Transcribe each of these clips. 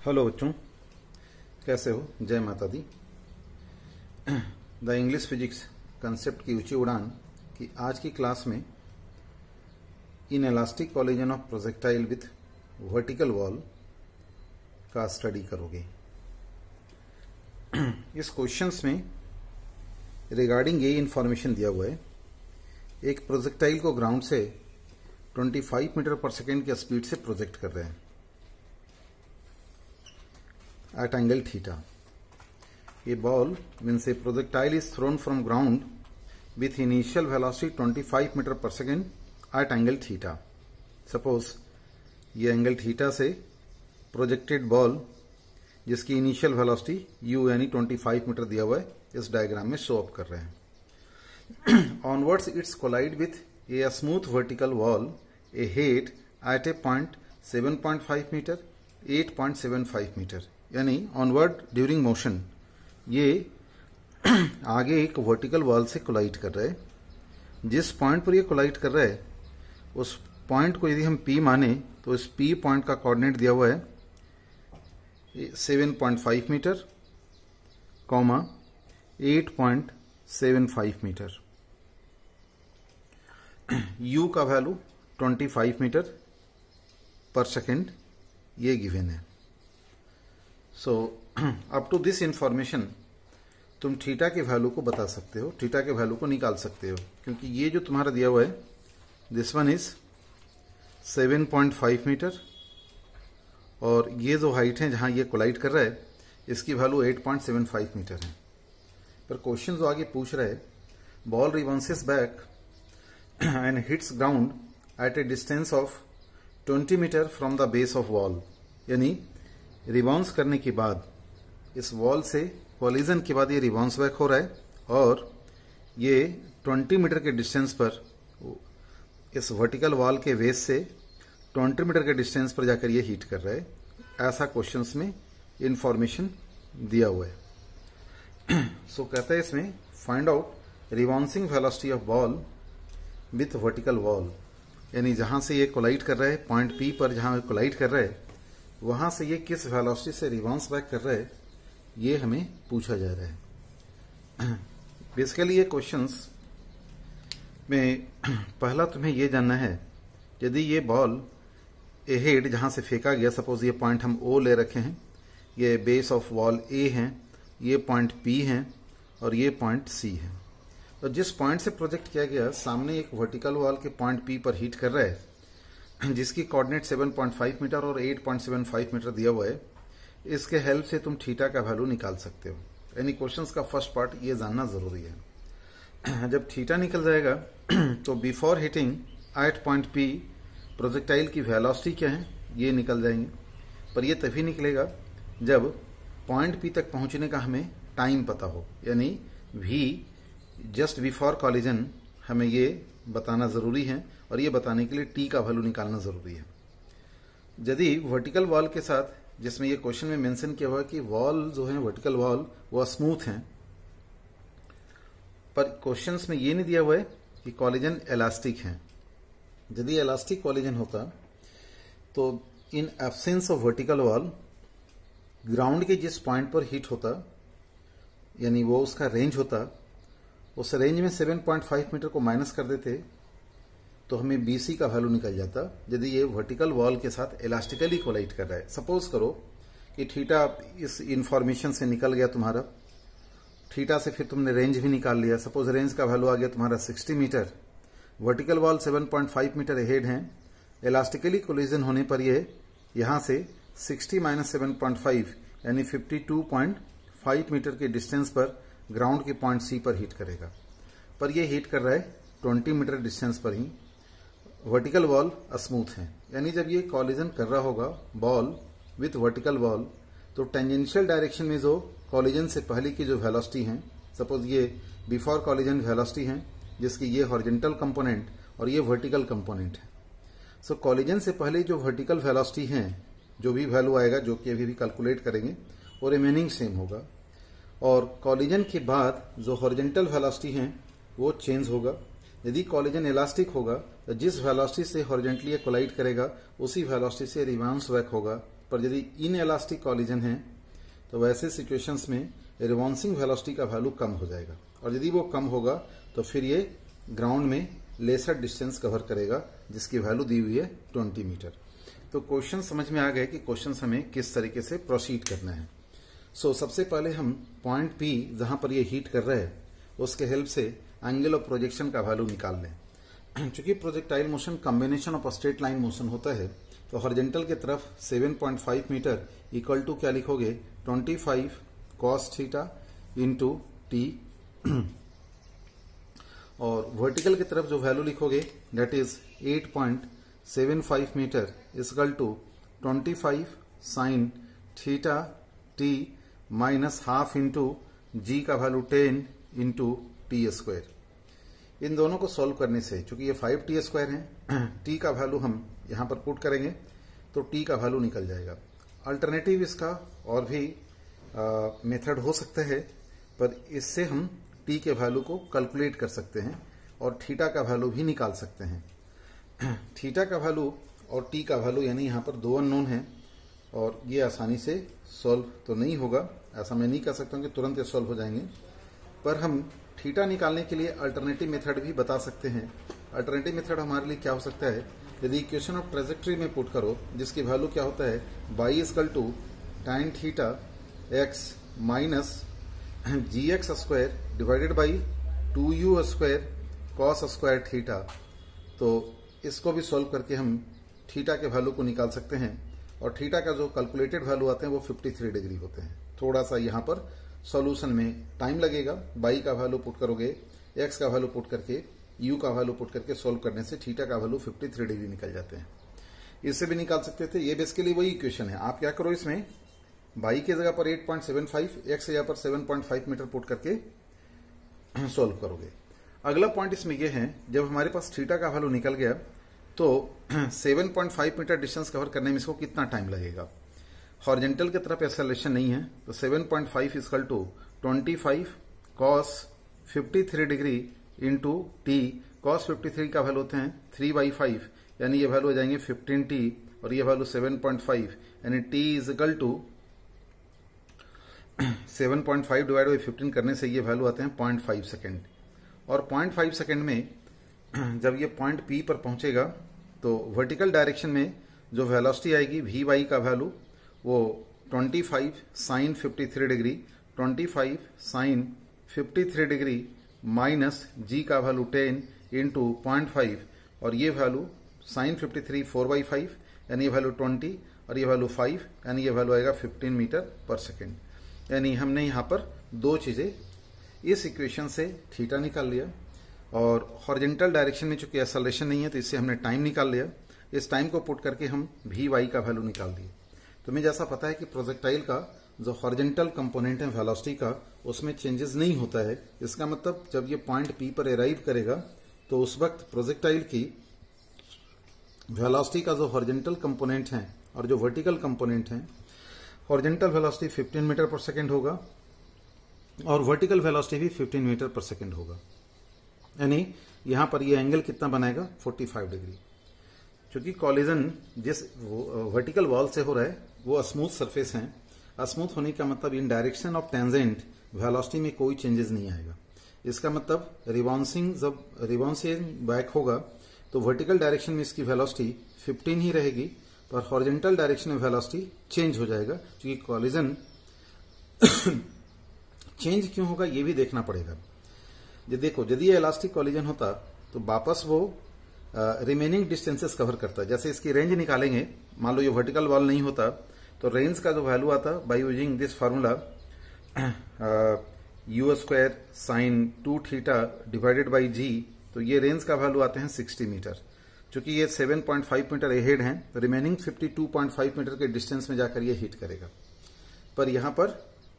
Hello बच्चों, कैसे हो? जय माता दी। द इंग्लिश फिजिक्स कंसेप्ट की ऊंची उड़ान की आज की क्लास में in elastic collision of projectile with vertical wall का स्टडी करोगे। इस क्वेश्चंस में रिगार्डिंग ये इंफॉर्मेशन दिया हुआ है, एक प्रोजेक्टाइल को ग्राउंड से 25 मीटर पर सेकेंड की स्पीड से प्रोजेक्ट कर रहे हैं at angle theta. A ball, means a projectile, is thrown from ground with initial velocity 25 meter per second at angle theta. Suppose ये एंगल थीटा से प्रोजेक्टेड बॉल जिसकी इनिशियल वेलोसिटी u यानी 25 metre दिया हुआ है, इस डायग्राम में show up कर रहे हैं। Onwards its collide with a smooth vertical wall a head at a point 7.5 metre 8.75 metre, यानी ऑनवर्ड ड्यूरिंग मोशन ये आगे एक वर्टिकल वॉल से कोलाइड कर रहा है। जिस पॉइंट पर ये कोलाइड कर रहा है उस पॉइंट को यदि हम P माने तो इस P पॉइंट का कोऑर्डिनेट दिया हुआ है 7.5 मीटर, 8.75 मीटर। U का वैल्यू 25 मीटर पर सेकेंड ये गिवन है। So up to this information तुम थीटा के वैल्यू को बता सकते हो, थीटा के वैल्यू को निकाल सकते हो, क्योंकि ये जो तुम्हारा दिया हुआ है दिस वन इज 7.5 मीटर और ये जो हाइट है जहां ये कोलाइड कर रहा है इसकी वैल्यू 8.75 मीटर है। पर क्वेश्चन जो आगे पूछ रहा है, ball rebounces back and hits ground at a distance of 20 metre from the base of wall, यानी रिबाउंस करने के बाद इस वॉल से कोलिजन के बाद ये रिबाउंस बैक हो रहा है और ये 20 मीटर के डिस्टेंस पर इस वर्टिकल वॉल के बेस से 20 मीटर के डिस्टेंस पर जाकर ये हिट कर रहा है। ऐसा क्वेश्चंस में इंफॉर्मेशन दिया हुआ है। सो कहता है इसमें find out rebouncing velocity of ball with vertical wall, यानी जहां से ये कोलाइड कर रहा है पॉइंट P पर, जहां कोलाइड कर रहा है वहां से ये किस वेलोसिटी से रिबाउंस बैक कर रहा है ये हमें पूछा जा रहा है। बेसिकली ये क्वेश्चंस में पहला तुम्हें ये जानना है, यदि ये बॉल ए हेड जहां से फेंका गया, सपोज ये पॉइंट हम O ले रखे हैं, ये बेस ऑफ वॉल A है, ये पॉइंट P है और ये पॉइंट C है, तो जिस पॉइंट से प्रोजेक्ट किया गया सामने एक वर्टिकल वॉल के पॉइंट P पर हिट कर रहा है जिसकी कोऑर्डिनेट 7.5 मीटर और 8.75 मीटर दिया हुआ है। इसके हेल्प से तुम थीटा का वैल्यू निकाल सकते हो। यानी क्वेश्चंस का फर्स्ट पार्ट ये जानना जरूरी है। जब थीटा निकल जाएगा तो before hitting at point P projectile की वेलोसिटी क्या है ये निकल जाएंगे, पर ये तभी निकलेगा जब पॉइंट P तक पहुंचने का हमें टाइम पता हो, यानी V जस्ट बिफोर कॉलिजन हमें ये बताना जरूरी है और ये बताने के लिए T का वैल्यू निकालना जरूरी है। यदि वर्टिकल वॉल के साथ, जिसमें ये क्वेश्चन में मेंशन किया हुआ है कि वॉल जो है वर्टिकल वॉल वो स्मूथ है, पर क्वेश्चंस में ये नहीं दिया हुआ है कि कॉलिजन इलास्टिक है। यदि इलास्टिक कॉलिजन होता तो in absence of vertical wall ground के जिस पॉइंट पर हिट होता, यानी वो उसका रेंज होता, उस रेंज में 7.5 मीटर को माइनस कर देते तो हमें BC का वैल्यू निकल जाता, यदि ये वर्टिकल वॉल के साथ इलास्टिकली कोलाइड कर रहा है। सपोज करो कि थीटा इस इंफॉर्मेशन से निकल गया तुम्हारा, थीटा से फिर तुमने रेंज भी निकाल लिया, सपोज रेंज का वैल्यू आ गया तुम्हारा 60 मीटर, वर्टिकल वॉल 7.5 मीटर हेड है, इलास्टिकली कोलिजन होने पर ये यहां से 60 माइनस 7.5 यानी 52.5 मीटर के डिस्टेंस पर ग्राउंड के पॉइंट C पर हिट करेगा, पर ये हिट कर रहा है 20 मीटर डिस्टेंस पर ही। वर्टिकल वॉल स्मूथ है, यानी जब ये कॉलिजन कर रहा होगा बॉल विथ वर्टिकल वॉल तो टेंजेंशियल डायरेक्शन में जो कॉलिजन से पहले की जो वेलोसिटी है, सपोज ये बिफोर कॉलिजन वेलोसिटी है जिसकी ये हॉरिजॉन्टल कंपोनेंट और ये वर्टिकल कंपोनेंट है। सो कॉलिजन से पहले जो वर्टिकल वेलोसिटी है, जो भी वैल्यू आएगा, जो कि अभी भी कैलकुलेट करेंगे, वो रिमेनिंग सेम होगा, और कॉलिजन के बाद जो हॉरिजॉन्टल वेलोसिटी है वो चेंज होगा। यदि कॉलिजन इलास्टिक होगा तो जिस वेलोसिटी से हॉरिजॉन्टली कोलाइड करेगा उसी वेलोसिटी से रिबाउंस बैक होगा, पर यदि इन इलास्टिक कॉलिजन है तो वैसे सिचुएशंस में रिवॉल्विंग वेलोसिटी का वैल्यू कम हो जाएगा, और यदि वो कम होगा तो फिर ये ग्राउंड में लेसर डिस्टेंस कवर करेगा जिसकी वैल्यू दी हुई है 20 मीटर। तो क्वेश्चन समझ में आ गए कि क्वेश्चन हमें किस तरीके से प्रोसीड करना है। सबसे पहले हम पॉइंट P जहां पर ये हीट कर रहे हैं उसके हेल्प से एंगल ऑफ प्रोजेक्शन का वैल्यू निकाल लें। चूंकि projectile motion combination of straight line motion होता है तो हॉरिजॉन्टल की तरफ 7.5 मीटर इक्वल टू क्या लिखोगे 25 cos थीटा इंटू टी, और वर्टिकल की तरफ जो वैल्यू लिखोगे that is 8.75 metre equal to 25 sin theta T minus half into g का वैल्यू 10 इंटू टी स्क्वायर। इन दोनों को सॉल्व करने से चूंकि ये 5t स्क्वायर है, टी का वैल्यू हम यहां पर पुट करेंगे तो टी का वैल्यू निकल जाएगा। अल्टरनेटिव इसका और भी मेथड हो सकता है, पर इससे हम टी के वैल्यू को कैलकुलेट कर सकते हैं और थीटा का वैल्यू भी निकाल सकते हैं। थीटा का वैल्यू और टी का वैल्यू यानी यहाँ पर दो अननोन है और ये आसानी से सॉल्व तो नहीं होगा, ऐसा मैं नहीं कह सकता हूँ कि तुरंत ये सॉल्व हो जाएंगे, पर हम थीटा निकालने के लिए अल्टरनेटिव मेथड भी बता सकते हैं। अल्टरनेटिव मेथड हमारे लिए क्या हो सकता है, यदि इक्वेशन ऑफ ट्रेजेक्ट्री में पुट करो जिसकी वैल्यू क्या होता है y equal to tan theta x minus gx square divided by 2u square cos square theta, तो इसको भी सॉल्व करके हम थीटा के वैल्यू को निकाल सकते हैं, और थीटा का जो कैलकुलेटेड वैल्यू आते हैं वो 53 डिग्री होते हैं। थोड़ा सा यहाँ पर सॉल्यूशन में टाइम लगेगा, y का वैल्यू पुट करोगे, x का वैल्यू पुट करके, u का वैल्यू पुट करके सॉल्व करने से थीटा का वैल्यू 53 डिग्री निकल जाते हैं। इससे भी निकाल सकते थे, ये बेसिकली वही इक्वेशन है। आप क्या करो, इसमें y की जगह पर 8.75, x की जगह पर 7.5 मीटर पुट करके सॉल्व करोगे। अगला पॉइंट इसमें यह है, जब हमारे पास थीटा का वैल्यू निकल गया तो 7.5 मीटर डिस्टेंस कवर करने में इसको कितना टाइम लगेगा। हॉरिजॉन्टल की तरफ एक्सेलरेशन नहीं है तो 7.5 equal to 25 cos 53 degree into t. cos 53 का वैल्यू होते हैं 3/5, यानी ये वैल्यू हो जाएंगे 15t और ये वैल्यू 7.5, यानी t is equal to 7.5 divide by 15 करने से ये वैल्यू आते हैं 0.5 सेकेंड। और 0.5 सेकेंड में जब ये पॉइंट P पर पहुंचेगा तो वर्टिकल डायरेक्शन में जो वेलोसिटी आएगी Vy का वैल्यू वो 25 sin 53 degree, 25 sin 53 degree minus g का वैल्यू 10 इंटू 0.5, और ये वैल्यू sin 53 4/5, यानी ये वैल्यू 20 और ये वैल्यू 5, यानी ये वैल्यू आएगा 15 मीटर पर सेकेंड। यानी हमने यहाँ पर दो चीजें इस इक्वेशन से थीटा निकाल लिया, और हॉरिजॉन्टल डायरेक्शन में चूंकि एक्सेलरेशन नहीं है तो इससे हमने टाइम निकाल लिया। इस टाइम को पुट करके हम Vy का वैल्यू निकाल दिए। तो हमें जैसा पता है कि प्रोजेक्टाइल का जो हॉरिजॉन्टल कंपोनेंट है वेलोसिटी का, उसमें चेंजेस नहीं होता है। इसका मतलब जब ये पॉइंट P पर अराइव करेगा तो उस वक्त प्रोजेक्टाइल की वेलोसिटी का जो हॉरिजॉन्टल कंपोनेंट है और जो वर्टिकल कंपोनेंट है, हॉरिजॉन्टल वेलोसिटी 15 मीटर पर सेकेंड होगा और वर्टिकल वेलोसिटी भी 15 मीटर पर सेकेंड होगा। यानी यहां पर ये एंगल कितना बनाएगा 45 डिग्री। क्योंकि कॉलिजन जिस वर्टिकल वॉल से हो रहा है वो स्मूथ सरफेस है, स्मूथ होने का मतलब इन डायरेक्शन ऑफ टेंजेंट वेलोसिटी में कोई चेंजेस नहीं आएगा। इसका मतलब रिबॉन्सिंग बैक होगा तो वर्टिकल डायरेक्शन में इसकी वेलोसिटी 15 ही रहेगी, पर हॉरिजॉन्टल डायरेक्शन में वेलोसिटी चेंज हो जाएगा। क्योंकि कॉलिजन चेंज क्यों होगा ये भी देखना पड़ेगा। ये देखो, यदि ये इलास्टिक कॉलिजन होता तो वापस वो रिमेनिंग डिस्टेंसेस कवर करता। जैसे इसकी रेंज निकालेंगे, मान लो ये वर्टिकल वॉल नहीं होता तो रेंज का जो वैल्यू आता by using this formula u square sine 2 theta divided by g, तो ये रेंज का वैल्यू आते हैं 60 मीटर। चूंकि ये 7.5 मीटर अहेड हैं तो रिमेनिंग 52.5 मीटर के डिस्टेंस में जाकर ये हिट करेगा। पर यहां पर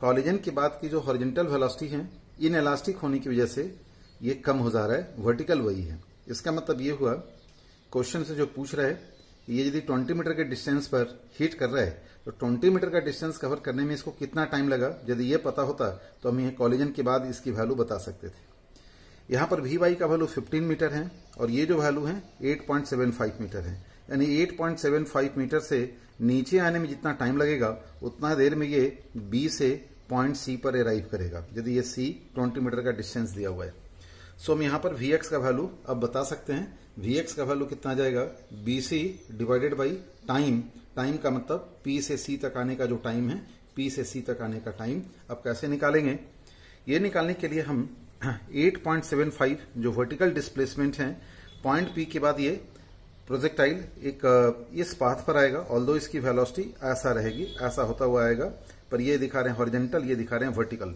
कॉलिजन के बाद की जो हॉरिजॉन्टल वेलोसिटी है इन इलास्टिक होने की वजह से ये कम हो जा रहा है, वर्टिकल वही है। इसका मतलब ये हुआ क्वेश्चन से जो पूछ रहा है ये यदि 20 मीटर के डिस्टेंस पर हिट कर रहा है तो 20 मीटर का डिस्टेंस कवर करने में इसको कितना टाइम लगा, यदि ये पता होता तो हम ये कॉलिजन के बाद इसकी वैल्यू बता सकते थे। यहां पर Vy का वैल्यू 15 मीटर है और ये जो वैल्यू है 8.75 मीटर है। यानी 8.75 मीटर से नीचे आने में जितना टाइम लगेगा उतना देर में ये बी से पॉइंट सी पर अराइव करेगा, यदि ये सी 20 मीटर का डिस्टेंस दिया हुआ है। सो हम यहां पर Vx का वैल्यू अब बता सकते हैं। Vx का वैल्यू कितना आ जाएगा, BC divided by time. Time का मतलब P से C तक आने का जो टाइम है, P से C तक आने का टाइम। अब कैसे निकालेंगे, ये निकालने के लिए हम 8.75 जो वर्टिकल डिस्प्लेसमेंट है, पॉइंट P के बाद ये प्रोजेक्टाइल एक इस पाथ पर आएगा, ऑल्दो इसकी वेलोसिटी ऐसा रहेगी, ऐसा होता हुआ आएगा, पर ये दिखा रहे हैं हॉरिजॉन्टल, ये दिखा रहे हैं वर्टिकल।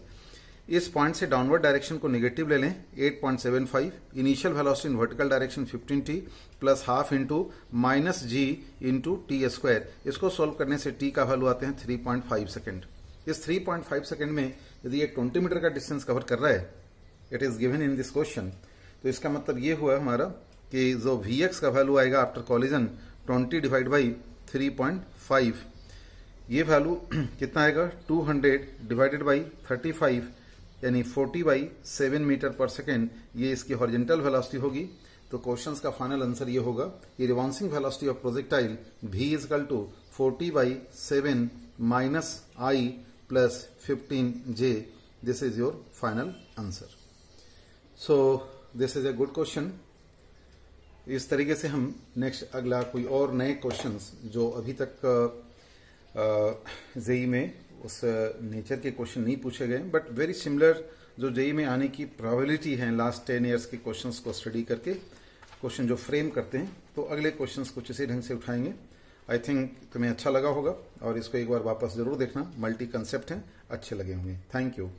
इस पॉइंट से डाउनवर्ड डायरेक्शन को नेगेटिव ले लें, 8.75। Initial velocity in vertical direction 15t plus half into minus g into T square. इसको सोल्व करने से t का वैल्यू आते हैं 3.5 सेकेंड। इस 3.5 सेकेंड में यदि ये 20 मीटर का डिस्टेंस कवर कर रहा है, it is given in this question, तो इसका मतलब ये हुआ हमारा कि जो Vx का वैल्यू आएगा आफ्टर कॉलिजन 20 डिवाइड बाई 3.5, ये वैल्यू कितना आएगा, 200 डिवाइडेड बाई 35 यानी 40/7 मीटर पर सेकेंड। ये इसकी हॉरिजॉन्टल वेलोसिटी होगी। तो क्वेश्चंस का फाइनल आंसर ये होगा, ये rebouncing velocity of projectile v is equal to 40/7 minus i plus 15j। This is your final answer. So this is a good question. इस तरीके से हम नेक्स्ट अगला कोई और नए क्वेश्चंस जो अभी तक जेई में उस नेचर के क्वेश्चन नहीं पूछे गए, बट वेरी सिमिलर जो जेई में आने की प्रोबेबिलिटी है लास्ट 10 ईयर्स के क्वेश्चंस को स्टडी करके क्वेश्चन जो फ्रेम करते हैं, तो अगले क्वेश्चंस कुछ इसी ढंग से उठाएंगे। आई थिंक तुम्हें अच्छा लगा होगा और इसको एक बार वापस जरूर देखना, मल्टी कंसेप्ट है, अच्छे लगे होंगे। Thank you.